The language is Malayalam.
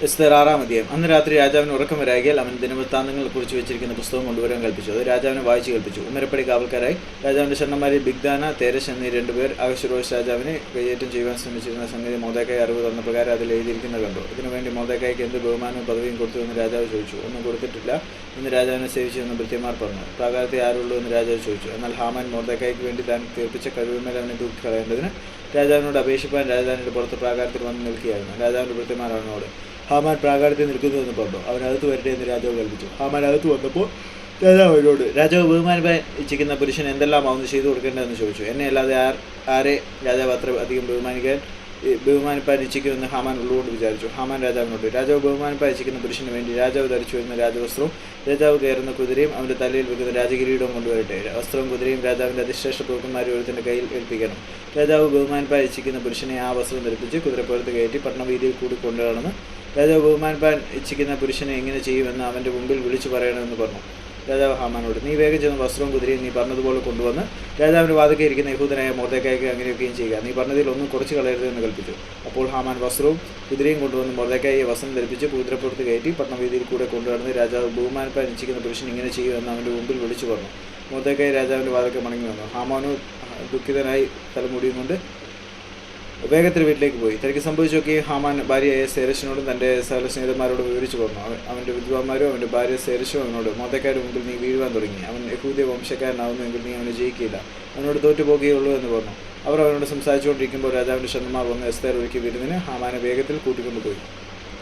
എസ്തർ 6-ാം അധ്യായം. അന്ന് രാത്രി രാജാവിന് ഉറക്കം വരാകിയാൽ അവൻ ദിനവൃത്താന്തങ്ങളെ കുറിച്ച് വെച്ചിരിക്കുന്ന പുസ്തകം കൊണ്ടുവരാൻ കൽപ്പിച്ചു. അത് രാജാവിനെ വായിച്ചു കേൾപ്പിച്ചു. ഉമ്മരപ്പടി കാവൽക്കാരായി രാജാവിൻ്റെ ഷണ്ഡന്മാരിൽ ബിഗ്ദാന, തേരശ് എന്നീ 2 പേർ അഹശ്വേരോശ് രാജാവിനെ കയ്യേറ്റം ചെയ്യുവാൻ ശ്രമിച്ചിരുന്ന സംഗതി മൊർദെഖായി അറിവ് തന്ന പ്രകാരം അതിൽ എഴുതിയിരിക്കുന്നത് കണ്ടു. ഇതിനുവേണ്ടി മൊർദെഖായിക്ക് എന്ത് ബഹുമാനവും പദവിയും കൊടുത്തു എന്ന് രാജാവ് ചോദിച്ചു. ഒന്നും കൊടുത്തിട്ടില്ല എന്ന് രാജാവിനെ സേവിച്ചെന്ന് ഭൃത്യന്മാർ പറഞ്ഞു. പ്രാകാരത്തിൽ ആരുള്ളൂ എന്ന് രാജാവ് ചോദിച്ചു. എന്നാൽ ഹാമാൻ മൊർദെഖായിക്ക് വേണ്ടി താൻ തീർപ്പിച്ച കഴിവുമേൽ അവനെ തൂക്കിക്കളയേണ്ടതിന് രാജാവിനോട് അപേക്ഷിപ്പാൻ രാജധാനിയുടെ പുറത്ത് പ്രാകാരത്തിൽ വന്ന് നിൽക്കുകയായിരുന്നു. രാജാവിൻ്റെ ഭൃത്യന്മാർ അവനോട്, ഹാമാൻ പ്രാകാരത്തിൽ നിൽക്കുന്നു എന്ന് പറഞ്ഞു. അവൻ അകത്ത് വരട്ടെ എന്ന് രാജാവ് കൽപ്പിച്ചു. ഹാമാൻ അകത്ത് വന്നപ്പോൾ രാജാവ് അവനോട്, രാജാവ് ബഹുമാനിപ്പാൻ ഇച്ഛിക്കുന്ന പുരുഷൻ എന്തെല്ലാമാവുന്നു ചെയ്തു കൊടുക്കേണ്ടതെന്ന് ചോദിച്ചു. എന്നെ അല്ലാതെ ആരെ രാജാവ് അത്ര അധികം ബഹുമാനിപ്പാൻ ഇച്ഛിക്കുമെന്ന് ഹാമാൻ ഉള്ളുകൊണ്ട് വിചാരിച്ചു. ഹാമാൻ രാജാവിനോട്, രാജാവ് ബഹുമാനിപ്പാൻ ഇച്ഛിക്കുന്ന പുരുഷന് വേണ്ടി രാജാവ് ധരിച്ചു വരുന്ന രാജവസ്ത്രവും രാജാവ് കയറുന്ന കുതിരയും അവൻ്റെ തലയിൽ വെക്കുന്ന രാജകിരീടവും കൊണ്ടുവരട്ടെ. വസ്ത്രവും കുതിരയും രാജാവിൻ്റെ അതിശ്രേഷ്ഠ പ്രഭുക്കന്മാരെ ഒരുത്തിൻ്റെ കയ്യിൽ ഏൽപ്പിക്കണം. രാജാവ് ബഹുമാനിപ്പാൻ ഇച്ഛിക്കുന്ന പുരുഷനെ ആ വസ്ത്രം ധരിപ്പിച്ച് കുതിരപ്പുറത്ത് കയറ്റി പട്ടണവീതിയിൽ കൂടി കൊണ്ടുവരണമെന്ന് രാജാവ് ബഹുമാനിപ്പാൻ ഇച്ഛിക്കുന്ന പുരുഷനെ എങ്ങനെ ചെയ്യുമെന്ന് അവൻ്റെ മുമ്പിൽ വിളിച്ചു പറയണമെന്ന് പറഞ്ഞു. രാജാവ് ഹാമാനോട്, നീ വേഗം ചെന്ന് വസ്ത്രവും കുതിരയും നീ പറഞ്ഞതുപോലെ കൊണ്ടുവന്ന് രാജാവിൻ്റെ വാതിൽക്കൽ ഇരിക്കുന്ന യഹൂദനായ മൊർദെഖായിക്ക് അങ്ങനെയൊക്കെയും ചെയ്യുക. നീ പറഞ്ഞതിൽ ഒന്നും കുറച്ച് കളയരുതെന്ന് കൽപ്പിച്ചു. അപ്പോൾ ഹാമാൻ വസ്ത്രവും കുതിരയും കൊണ്ടുവന്ന് മൊർദെഖായിയെ വസ്ത്രം ധരിപ്പിച്ച് കുതിരപ്പുറത്ത് കയറ്റി പട്ടണവീതിയിൽ കൂടെ കൊണ്ടുവന്ന് രാജാവ് ബഹുമാനിപ്പാൻ ഇച്ഛിക്കുന്ന പുരുഷൻ ഇങ്ങനെ ചെയ്യുമെന്ന് അവൻ്റെ മുമ്പിൽ വിളിച്ചു പറഞ്ഞു. മൊർദെഖായി രാജാവിൻ്റെ വാതിൽക്കൽ മടങ്ങി വന്നു. ഹാമാനു ദുഃഖിതനായി തലമുടിയും കൊണ്ട് വേഗത്തിൽ വീട്ടിലേക്ക് പോയി. തനിക്ക് സംഭവിച്ചൊക്കെ ഹാമാൻ ഭാര്യയായ സേരശിനോടും തൻ്റെ സകല സ്നേഹിതന്മാരോടും വിവരിച്ചു പറഞ്ഞു. അവൻ്റെ വിദ്വാന്മാരും അവൻ്റെ ഭാര്യ സേരശും അവനോട്, മൊർദെഖായിയുടെ മുമ്പിൽ നീ വീഴുവാൻ തുടങ്ങി. അവൻ യഹൂദ വംശക്കാരനാവുന്നുവെങ്കിൽ നീ അവനെ ജയിക്കില്ല, അവനോട് തോറ്റുപോകുകയുള്ളൂ എന്ന് പറഞ്ഞു. അവർ അവനോട് സംസാരിച്ചുകൊണ്ടിരിക്കുമ്പോൾ രാജാവിൻ്റെ ഷണ്ഡന്മാർ വന്ന് എസ്തേർ ഒരുക്കി വിരുന്നിന് ഹാമാനെ വേഗത്തിൽ കൂട്ടിക്കൊണ്ടുപോയി.